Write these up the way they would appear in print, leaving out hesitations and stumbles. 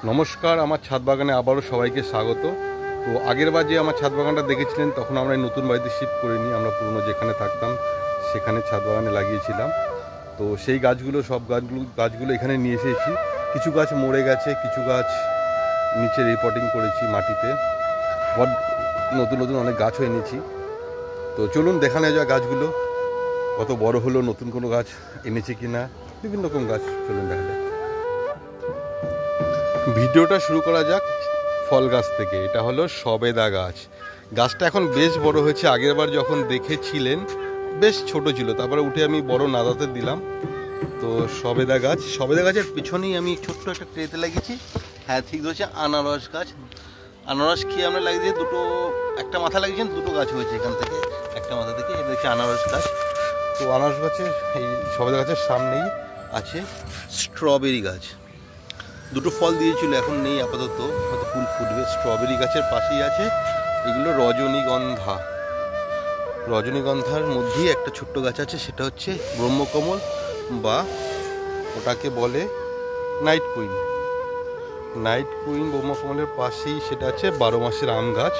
নমস্কার, আমার ছাদ বাগানে আবারও সবাইকে স্বাগত। তো আগের বার যে আমার ছাদ বাগানটা দেখেছিলেন, তখন আমরা নতুন বাড়িতে শিফট করিনি, আমরা পুরনো যেখানে থাকতাম সেখানে ছাদ বাগানে লাগিয়েছিলাম। তো সেই সব গাছগুলো এখানে নিয়ে এসেছি। কিছু গাছ মরে গেছে, কিছু গাছ নিচে রিপোর্টিং করেছি মাটিতে। নতুন নতুন অনেক গাছও এনেছি। তো চলুন দেখা নেওয়া যায় গাছগুলো কত বড় হলো, নতুন কোনো গাছ এনেছে কিনা, বিভিন্ন রকম গাছ। চলুন দেখা যায়। ভিডিওটা শুরু করা যাক ফল গাছ থেকে। এটা হলো সবেদা গাছ। গাছটা এখন বেশ বড় হয়েছে। আগের বার যখন দেখেছিলেন বেশ ছোট ছিল, তারপরে উঠে আমি বড় নাদাতে দিলাম। তো সবেদা গাছের পিছনেই আমি ছোট্ট একটা ট্রেতে লাগিয়েছি। হ্যাঁ, ঠিক ধরেছে, আনারস গাছ। আনারস খেয়ে আমরা লাগিয়েছি একটা মাথা লাগিয়েছেন, দুটো গাছ হয়েছে এখান থেকে, একটা মাথা থেকে। এটা হচ্ছে আনারস গাছ। তো আনারস গাছের এই সবেদা গাছের সামনেই আছে স্ট্রবেরি গাছ। দুটো ফল দিয়েছিল, এখন নেই আপাতত, হয়তো ফুল ফুটবে। স্ট্রবেরি গাছের পাশেই আছে এগুলো রজনীগন্ধার মধ্যেই একটা ছোট্ট গাছ আছে, সেটা হচ্ছে ব্রহ্মকমল, বা ওটাকে বলে নাইট কুইন। ব্রহ্মকমলের পাশেই সেটা আছে 12 মাসের আম গাছ।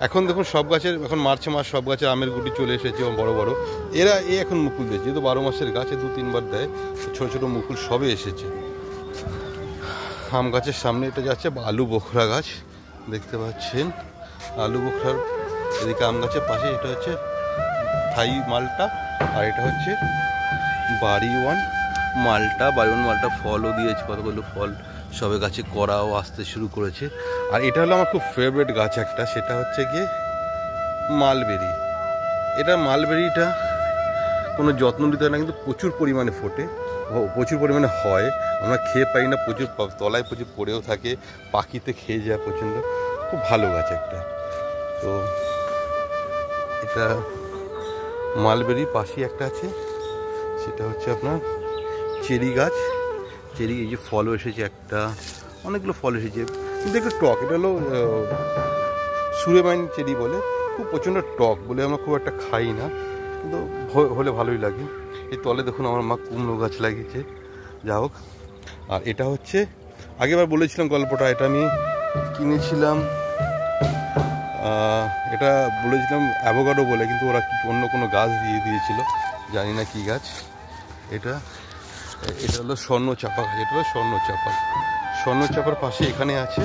এখন দেখুন সব গাছের, এখন মার্চ মাস, সব গাছের আমের গুটি চলে এসেছে বড় বড়। এখন মুকুল দিয়েছে, যেহেতু 12 মাসের গাছ, 2-3 বার দেয়। ছোট ছোট মুকুল সবে এসেছে। আম গাছের সামনে এটা যাচ্ছে আলু বোখরা গাছ, দেখতে পাচ্ছেন আলু বোখরার এদিকে আম গাছের পাশে এটা হচ্ছে থাই মালটা, আর এটা হচ্ছে বাড়ি ওয়ান মালটা। ফলও দিয়েছে, কতগুলো ফল সবে গাছে করাও আসতে শুরু করেছে। আর এটা হলো আমার খুব ফেভারিট গাছ একটা, সেটা হচ্ছে গিয়ে মালবেরি। মালবেরিটা কোনো যত্ন নিতে হয় না, কিন্তু প্রচুর পরিমাণে ফোটে, প্রচুর পরিমাণে হয়। আমরা খেয়ে পাই না, প্রচুর তলায় প্রচুর পড়েও থাকে, পাখিতে খেয়ে যায় প্রচণ্ড। খুব ভালো গাছ একটা। তো এটা মালবেরির পাশেই একটা আছে, সেটা হচ্ছে আপনার চেরি গাছ। চেরি, এই যে ফলও এসেছে অনেকগুলো ফল এসেছে, কিন্তু একটু টক। এটা হলো সুরেমাইন চেরি বলে, খুব প্রচণ্ড টক বলে আমরা খুব একটা খাই না, কিন্তু হলে ভালোই লাগে। এই তলে দেখুন আমার মা কুমড়ো গাছ লাগিয়েছে, যা হোক। আর এটা হচ্ছে, আগেবার বলেছিলাম গল্পটা, এটা আমি কিনেছিলাম, এটা বলেছিলাম অ্যাভোকাডো বলে, কিন্তু ওরা অন্য কোনো গাছ দিয়েছিল, জানি না কি গাছ। এটা হলো স্বর্ণচাপা গাছ। এটা হলো স্বর্ণচাপার পাশে এখানে আছে,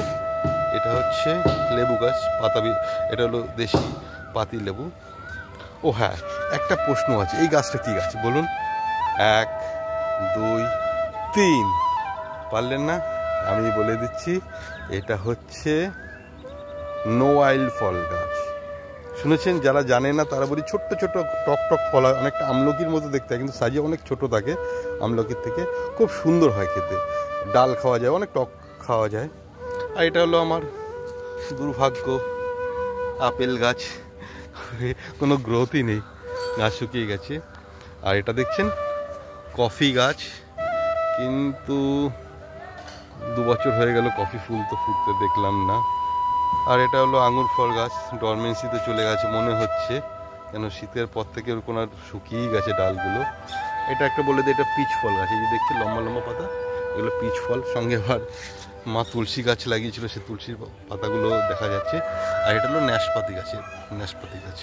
এটা হচ্ছে লেবু গাছ, এটা হলো দেশি পাতি লেবু। ও হ্যাঁ, একটা প্রশ্ন আছে, এই গাছটা কি গাছ বলুন? 1, 2, 3 পারলেন না? আমি বলে দিচ্ছি, এটা হচ্ছে নোয়াইল ফল গাছ। শুনেছেন? যারা জানে না তারা বলি, ছোট্ট ছোট্ট টক টক ফল হয়, অনেকটা আমলকির মতো দেখতে হয়, কিন্তু সাইজে অনেক ছোট থাকে আমলকির থেকে। খুব সুন্দর হয় খেতে, ডাল খাওয়া যায়, অনেক টক খাওয়া যায়। আর এটা হলো আমার দুর্ভাগ্য, আপেল গাছ, কোনো গ্রোথই নেই, গাছ শুকিয়ে গেছে। আর এটা দেখছেন কফি গাছ, কিন্তু 2 বছর হয়ে গেল কফি ফুল তো ফুটতে দেখলাম না। আর এটা হলো আঙুর ফল গাছ, ডরমেন্সিতে চলে গেছে মনে হচ্ছে, কেন শীতের পর থেকে ওর কোনো শুকিয়েই গেছে ডালগুলো। এটা একটা বলে দিই, এটা পিচ ফল গাছ, এই যে দেখছি লম্বা লম্বা পাতা, এগুলো পিচ ফল। সঙ্গে আবার মা তুলসী গাছ লাগিয়েছিল, সে তুলসীর পাতাগুলো দেখা যাচ্ছে। আর এটা হলো নাশপাতি গাছ।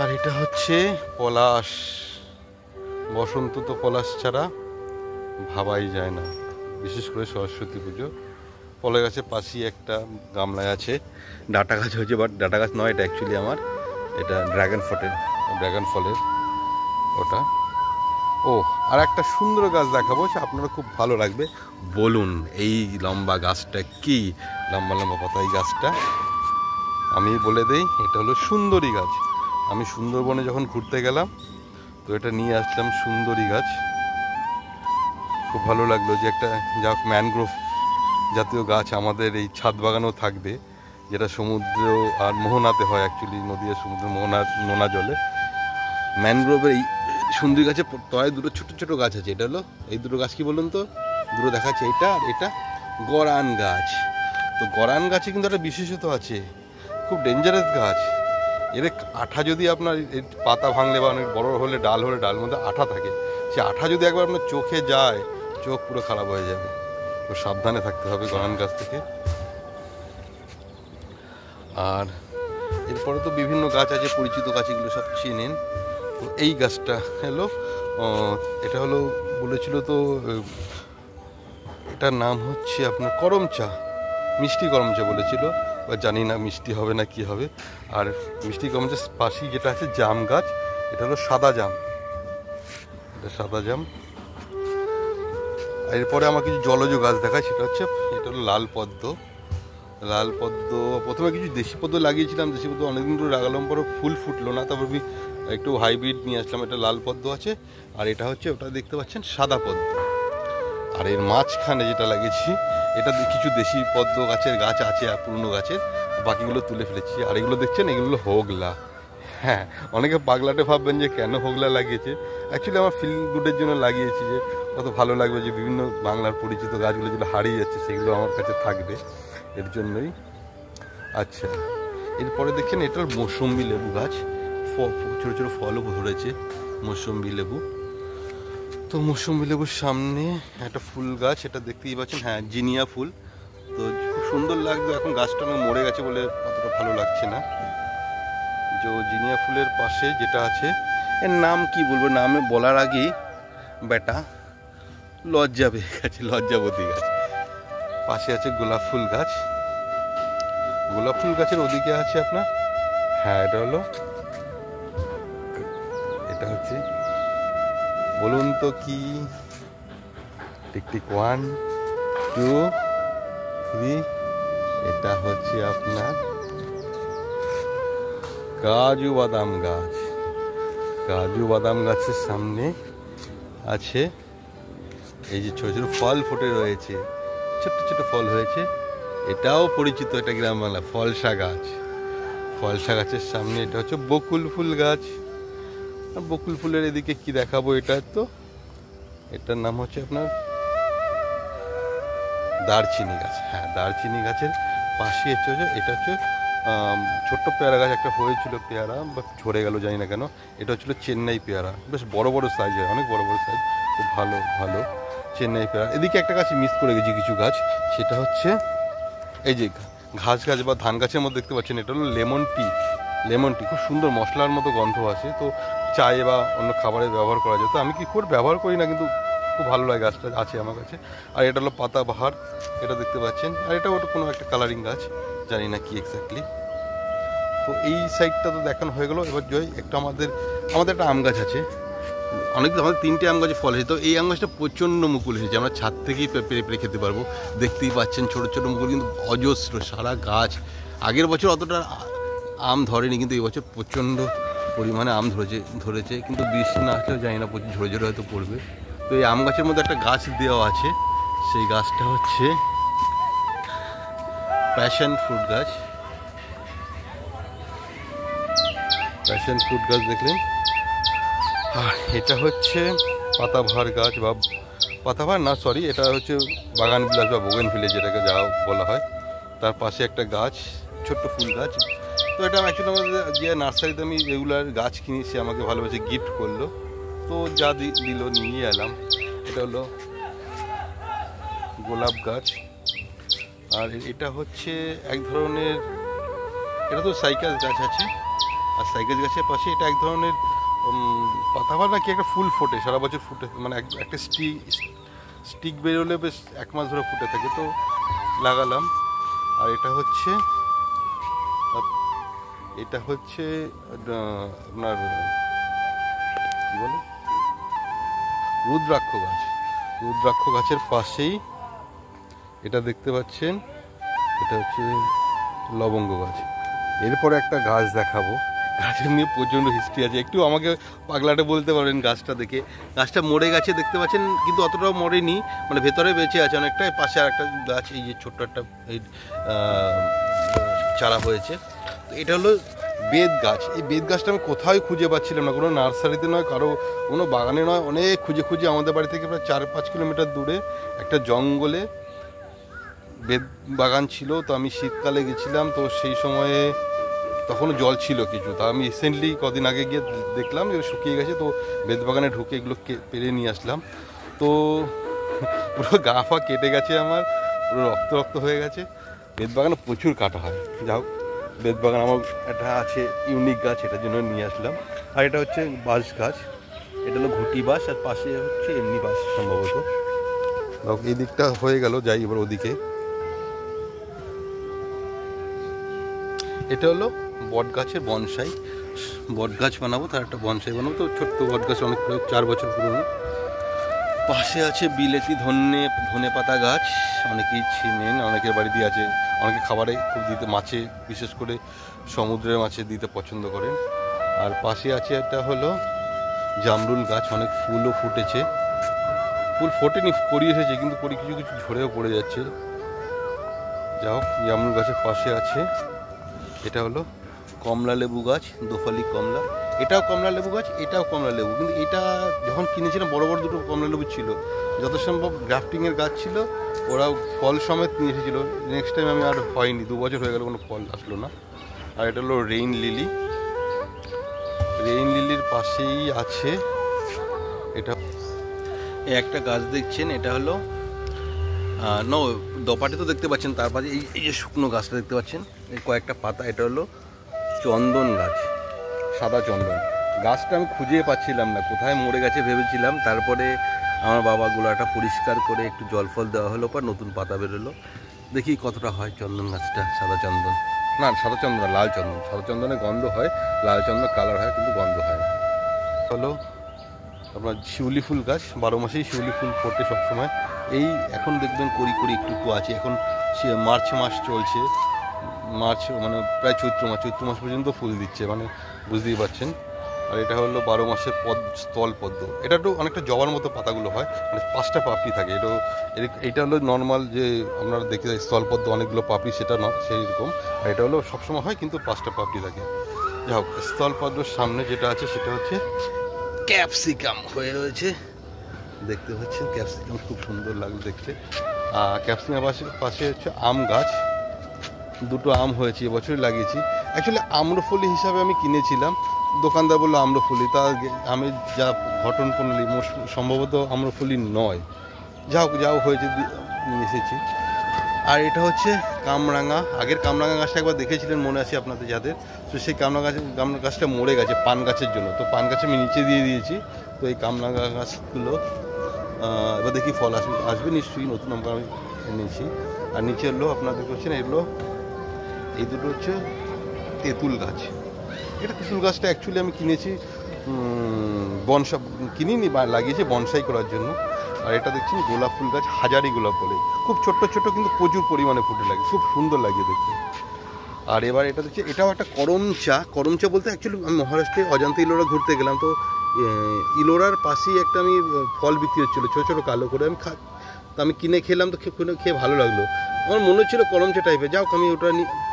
আর এটা হচ্ছে পলাশ। বসন্ত তো পলাশ ছাড়া ভাবাই যায় না, বিশেষ করে সরস্বতী পুজো। পলাশ গাছের পাশেই একটা গামলায় আছে ডাটা গাছ হয়েছে, বাট ডাটা গাছ নয়, এটা অ্যাকচুয়ালি আমার, এটা ড্রাগন ফলের ওটা। ও, আর একটা সুন্দর গাছ দেখাবো, সে আপনারা খুব ভালো লাগবে। বলুন এই লম্বা গাছটা কি? লম্বা লম্বা পাতা এই গাছটা আমি বলে দেই, এটা হলো সুন্দরী গাছ। আমি সুন্দরবনে যখন ঘুরতে গেলাম, তো এটা নিয়ে আসলাম, সুন্দরী গাছ। খুব ভালো লাগলো যে একটা ম্যানগ্রোভ জাতীয় গাছ আমাদের এই ছাদ বাগানেও থাকবে, যেটা সমুদ্র আর মোহনাতে হয়, অ্যাকচুয়ালি নদী আর সমুদ্র নোনা জলে। ম্যানগ্রোভের এই সুন্দরী গাছের তলায় দুটো ছোট ছোট গাছ আছে। এটা হলো, এই দুটো গাছ কি বলুন তো, দুটো দেখাচ্ছে, এটা আর এটা গরান গাছ। তো গরান গাছে কিন্তু একটা বিশেষত্ব আছে, খুব ডেঞ্জারাস গাছ। এর আঠা যদি আপনার পাতা ভাঙলে বা অনেক বড় হলে, ডাল মধ্যে আঠা থাকে, সে আঠা যদি একবার আপনার চোখে যায়, চোখ পুরো খারাপ হয়ে যাবে। তো সাবধানে থাকতে হবে গরান গাছ থেকে। আর এরপরে তো বিভিন্ন গাছ আছে, পরিচিত গাছ, এগুলো সব চেনেন। তো এই গাছটা হলো, এটা হলো বলেছিল তো, এটার নাম হচ্ছে আপনার করম চা, মিষ্টি করম চা বলেছিল, বা জানি না মিষ্টি হবে না কি হবে। আর মিষ্টি করম চা পাশেই যেটা আছে জাম গাছ, এটা হলো সাদা জাম, এটা সাদা জাম। আর এরপরে আমার কিছু জলজ গাছ দেখায়, সেটা হচ্ছে এটা হলো লাল পদ্ম। লাল পদ্ম প্রথমে কিছু দেশি পদ্ম লাগিয়েছিলাম, দেশি পদ্ম অনেকদিন ধরে লাগালাম, পরে ফুল ফুটলো না, তারপর একটু হাইব্রিড নিয়ে আসলাম। এটা লাল পদ্ম আছে, আর এটা হচ্ছে, ওটা দেখতে পাচ্ছেন সাদা পদ্ম। আর এর মাঝখানে যেটা লাগিয়েছি, এটা কিছু দেশি পদ্ম গাছের গাছ আছে, পুরনো গাছের, বাকিগুলো তুলে ফেলেছি। আর এগুলো দেখছেন, এগুলো হোগলা। হ্যাঁ, অনেকে পাগলাটে ভাববেন যে কেন হোগলা লাগিয়েছে। অ্যাকচুয়ালি আমার ফিল গুডের জন্য লাগিয়েছি, যে কত ভালো লাগবে যে বিভিন্ন বাংলার পরিচিত গাছগুলো যেগুলো হারিয়ে যাচ্ছে সেগুলো আমার কাছে থাকবে, এর জন্যই। আচ্ছা, এরপরে দেখছেন এটা মৌসুম্বি লেবু গাছ, ছোটো ছোটো ফলও ধরেছে মৌসুম্বি লেবু। তো মৌসুম্বি লেবুর সামনে একটা ফুল গাছ, এটা দেখতেই পাচ্ছেন, হ্যাঁ জিনিয়া ফুল। তো খুব সুন্দর লাগবে, এখন গাছটা আমার মরে গেছে বলে অতটা ভালো লাগছে না। যে জিনিয়া ফুলের পাশে যেটা আছে, এর নাম কি বলবো, নামে বলার আগেই বেটা লজ্জা পেয়ে গেছে, লজ্জাবতী গাছ। পাশে আছে গোলাপ ফুল গাছ, গোলাপ ফুল গাছের ওদিকে আছে আপনার, হ্যাঁ এটা হচ্ছে বলুন তো কি, টিকটিক 1 2 3, এটা হচ্ছে আপনার কাজু বাদাম গাছ। কাজু বাদাম গাছের সামনে আছে এই যে ছোট ছোট ফল ফুটে রয়েছে, ছোট্ট ছোট ফল হয়েছে। এটাও পরিচিত, এটা গ্রাম বাংলা ফলসা গাছ। ফলসা গাছের সামনে এটা হচ্ছে বকুল ফুল গাছ। বকুল ফুলের এদিকে কি দেখাবো, এটা তো এটার নাম হচ্ছে আপনার দারচিনি গাছ। হ্যাঁ, দারচিনি গাছের পাশে হচ্ছে, এটা হচ্ছে ছোট্ট পেয়ারা গাছ একটা হয়েছিল, পেয়ারা বা ঝরে গেল জানি না কেন। এটা হচ্ছিল চেন্নাই পেয়ারা, বেশ বড় বড় সাইজ হয়, অনেক বড় বড় সাইজ, খুব ভালো ভালো চেন্নাই পেয়ারা। এদিকে একটা গাছ মিস করে গেছি কিছু গাছ, সেটা হচ্ছে এই যে ঘাস গাছ বা ধান গাছের মধ্যে দেখতে পাচ্ছেন, এটা হলো লেমন টি। লেমন টি খুব সুন্দর মশলার মতো গন্ধ আসে, তো চায়ে বা অন্য খাবারে ব্যবহার করা যায়। তো আমি কি করে ব্যবহার করি না, কিন্তু খুব ভালো লাগে, গাছটা আছে আমার কাছে। আর এটা হলো পাতাবাহার, এটা দেখতে পাচ্ছেন। আর এটা ওটা কোনো একটা কালারিং গাছ, জানি না কি এক্স্যাক্টলি। তো এই সাইডটা তো দেখানো হয়ে গেলো। এবার জয় একটা আমাদের একটা আম গাছ আছে, আমাদের 3টে আম গাছে ফল হয়েছে। তো এই আম গাছটা প্রচণ্ড মুকুল হয়েছে, আমরা ছাদ থেকেই পেরে পেরে খেতে পারবো। দেখতেই পাচ্ছেন ছোটো ছোটো মুকুল, কিন্তু অজস্র সারা গাছ। আগের বছর অতটা আম ধরেনি, কিন্তু এই বছর প্রচণ্ড পরিমাণে আম ধরেছে। কিন্তু বৃষ্টি না আসলেও জানি না, প্রচুর ঝরে ঝরে হয়তো পড়বে। তো এই আম গাছের মধ্যে একটা গাছ দেওয়া আছে, সেই গাছটা হচ্ছে প্যাশন ফ্রুট গাছ। প্যাশন ফ্রুট গাছ দেখলেন। আর এটা হচ্ছে পাতাবাহার গাছ, বা পাতাবাহার না সরি, এটা হচ্ছে বাগান বিলাস বা বোগেনভিলিয়া যেটাকে যা বলা হয়। তার পাশে একটা গাছ, ছোট্ট ফুল গাছ। তো এটা অ্যাকচুয়ালি আমাদের যে নার্সারিতে আমি রেগুলার গাছ কিনি, সে আমাকে ভালোবেসে গিফট করলো, তো যা দিল নিয়ে এলাম। এটা হলো গোলাপ গাছ। আর এটা হচ্ছে এক ধরনের, এটা তো সাইকাস গাছ আছে, আর সাইকাস গাছের পাশে এটা এক ধরনের পাতাবাহার নাকি একটা ফুল ফোটে, সারা বছর ফুটে, মানে একটা স্টিক বেরোলে বেশ 1 মাস ধরে ফুটে থাকে, তো লাগালাম। আর এটা হচ্ছে আপনার কী বলে, রুদ্রাক্ষ গাছ। রুদ্রাক্ষ গাছের পাশেই এটা দেখতে পাচ্ছেন, এটা হচ্ছে লবঙ্গ গাছ। এরপরে একটা গাছ দেখাবো, গাছের নিয়ে প্রচণ্ড হিস্ট্রি আছে, একটু আমাকে পাগলাটে বলতে পারেন গাছটা দেখে। গাছটা মরে গেছে দেখতে পাচ্ছেন, কিন্তু অতটাও মরেনি, মানে ভেতরে বেঁচে আছে অনেকটা। পাশে আর একটা গাছ, এই যে ছোট্ট একটা এই চারা হয়েছে। তো এটা হলো বেত গাছ। এই বেত গাছটা আমি কোথাও খুঁজে পাচ্ছিলাম না, কোনো নার্সারিতে নয়, কোনো বাগানে নয়, অনেক খুঁজে আমাদের বাড়ি থেকে প্রায় 4-5 কিলোমিটার দূরে একটা জঙ্গলে বেত বাগান ছিল। তো আমি শীতকালে গেছিলাম, তো সেই সময়ে তখনও জল ছিল কিছু। তা আমি রিসেন্টলি কদিন আগে গিয়ে দেখলাম যে শুকিয়ে গেছে, তো বেত বাগানে ঢুকে এগুলো পেরে নিয়ে আসলাম। তো পুরো গা ফা কেটে গেছে আমার, পুরো রক্ত রক্ত হয়ে গেছে। বেতবাগানে প্রচুর কাটা হয়। যাই হোক, বেতবাগান আমার একটা আছে ইউনিক গাছ, এটার জন্য নিয়ে আসলাম। আর এটা হচ্ছে বাঁশ গাছ, এটা হলো ঘুটি বাঁশ, আর পাশে হচ্ছে এমনি বাঁশ সম্ভবত। এই দিকটা হয়ে গেল, যাই এবার ওদিকে। এটা হলো বট গাছের বনসাই, বট গাছ বানাবো, তার একটা বনসাই বানাবো। তো ছোট্ট বট গাছ, অনেক 4 বছর পুরনো। পাশে আছে বিলেতি ধনে পাতা গাছ, অনেকেই চিনেন, অনেকের বাড়িতে আছে, অনেকে খাবারে খুব দিতে, মাছে বিশেষ করে সমুদ্রের মাছে দিতে পছন্দ করেন। আর পাশে আছে একটা হলো জামরুল গাছ, অনেক ফুলও ফুটেছে, ফুল ফোটেনি, করি এসেছে, কিন্তু করি কিছু কিছু ঝরেও পড়ে যাচ্ছে। যাও, জামরুল গাছের পাশে আছে এটা হলো কমলা লেবু গাছ, দোফালি কমলা। এটাও কমলা লেবু গাছ, এটাও কমলা লেবু, কিন্তু এটা যখন কিনেছিলাম বড় বড় দুটো কমলা লেবু ছিল, যত সম্ভব গ্রাফটিংয়ের গাছ ছিল, ওরা ফল সমেত নিয়ে এসেছিলো। নেক্সট টাইম আমি আর হয়নি, 2 বছর হয়ে গেল, কোনো ফল আসলো না। আর এটা হলো রেইন লিলি, রেইন লিলির পাশেই আছে এটা একটা গাছ দেখছেন, এটা হলো দপাটে তো দেখতে পাচ্ছেন, তার পাশে এই যে শুকনো গাছটা দেখতে পাচ্ছেন, এই কয়েকটা পাতা, এটা হলো চন্দন গাছ, সাদা চন্দন। গাছটা আমি খুঁজে পাচ্ছিলাম না, কোথায় মরে গেছে ভেবেছিলাম। তারপরে আমার বাবা গোলাটা পরিষ্কার করে একটু জল ফল দেওয়া হলো, পর নতুন পাতা বেরোলো। দেখি কতটা হয় চন্দন গাছটা, সাদা চন্দন না, সাদা চন্দন না, লাল চন্দন। সাদা চন্দনে গন্ধ হয়, লাল চন্দন কালার হয়, কিন্তু গন্ধ হয় না। হলো আপনার শিউলি ফুল গাছ, 12 মাসেই শিউলি ফুল ফোটে সবসময়। এই এখন দেখবেন করি একটু একটু আছে। এখন সে মার্চ মাস চলছে, মার্চ মানে প্রায় চৈত্র মাস পর্যন্ত ফুল দিচ্ছে, মানে বুঝতেই পারছেন। আর এটা হলো 12 মাসের স্থল পদ্ম, এটা একটু অনেকটা জবার মতো পাতাগুলো হয়, মানে 5টা পাপড়ি থাকে। এটা হলো নর্মাল যে আপনারা দেখে স্থল পদ্ম অনেকগুলো পাপড়ি, সেটা না সেই রকম। আর এটা হলো সবসময় হয়, কিন্তু 5টা পাপড়ি থাকে। যাই হোক, স্থল পদ্মর সামনে যেটা আছে সেটা হচ্ছে ক্যাপসিকাম হয়ে রয়েছে, দেখতে পাচ্ছেন। ক্যাপসিকাম খুব সুন্দর লাগলো দেখতে। ক্যাপসিকাম পাশে হচ্ছে আম গাছ, 2টো আম হয়েছে, এবছরই লাগিয়েছি। অ্যাকচুয়ালি আম্রফলি হিসাবে আমি কিনেছিলাম, দোকানদার বললো আম্রফলি, তা আমি যা ঘটন প্রণালী সম্ভবত আম্রফলি নয়। যাও হয়েছে, নিয়ে এসেছি। আর এটা হচ্ছে কামরাঙা, আগের কামরাঙা গাছটা একবার দেখেছিলেন মনে আছে আপনাদের যাদের, তো সেই কামরাঙা গাছটা মরে গেছে পান গাছের জন্য, তো পান গাছে আমি নিচে দিয়ে দিয়েছি। তো এই কামরাঙা গাছগুলো এবার দেখি ফল আসবে নিশ্চয়ই, নতুন আমরা আমি এনেছি। আর নিচে হলো আপনাদের করছেন, এগুলো এই দুটো হচ্ছে তেঁতুল গাছ। এটা তেঁতুল গাছটা অ্যাকচুয়ালি আমি কিনেছি, কিনিনি, লাগিয়েছি বনসাই করার জন্য। আর এটা দেখছেন গোলাপ ফুল গাছ, হাজারি গোলাপ বলে, খুব ছোট্ট ছোট্ট, কিন্তু প্রচুর পরিমাণে ফুটে লাগে, খুব সুন্দর লাগে দেখতে। আর এবার এটা দেখছি, এটাও একটা করমচা বলতে, অ্যাকচুয়ালি আমি মহারাষ্ট্রে অজান্তে ইলোরা ঘুরতে গেলাম, তো ইলোরার পাশেই একটা আমি ফল বিক্রি হচ্ছিলো ছোটো ছোটো কালো করে, আমি কিনে খেলাম, তো খেয়ে ভালো লাগলো। আমার মনে হচ্ছিলো করমচা টাইপের। যাও, আমি ওটা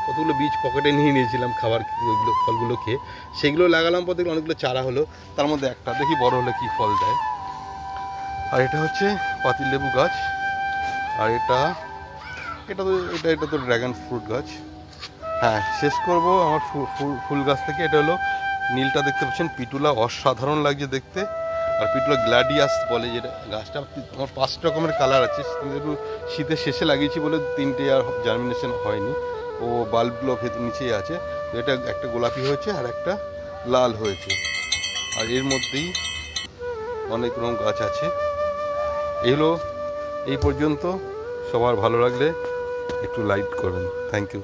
কতগুলো বীজ পকেটে নিয়ে নিয়েছিলাম খাবার ওইগুলো ফলগুলো খেয়ে, সেগুলো লাগালাম, পর দেখলাম অনেকগুলো চারা হলো, তার মধ্যে একটা দেখি বড় হলে কী ফল দেয়। আর এটা হচ্ছে পাতিলেবু গাছ। আর এটা তো ড্রাগন ফ্রুট গাছ। হ্যাঁ, শেষ করব আমার ফুল গাছ থেকে। এটা হলো নীলটা দেখতে পাচ্ছেন, পিটুলা, অসাধারণ লাগছে দেখতে। আর পিটুলা গ্ল্যাডিয়াস বলে, যেটা গাছটা আমার 5 রকমের কালার আছে, একটু শীতের শেষে লাগিয়েছি বলে 3টে আর জার্মিনেশন হয়নি, ও বাল্বগুলো ভেতর নিচেই আছে। তো এটা একটা গোলাপি হয়েছে আর একটা লাল হয়েছে, আর এর মধ্যেই অনেক রকম গাছ আছে। এগুলো এই পর্যন্ত। সবার ভালো লাগলে একটু লাইক করবেন। Thank you.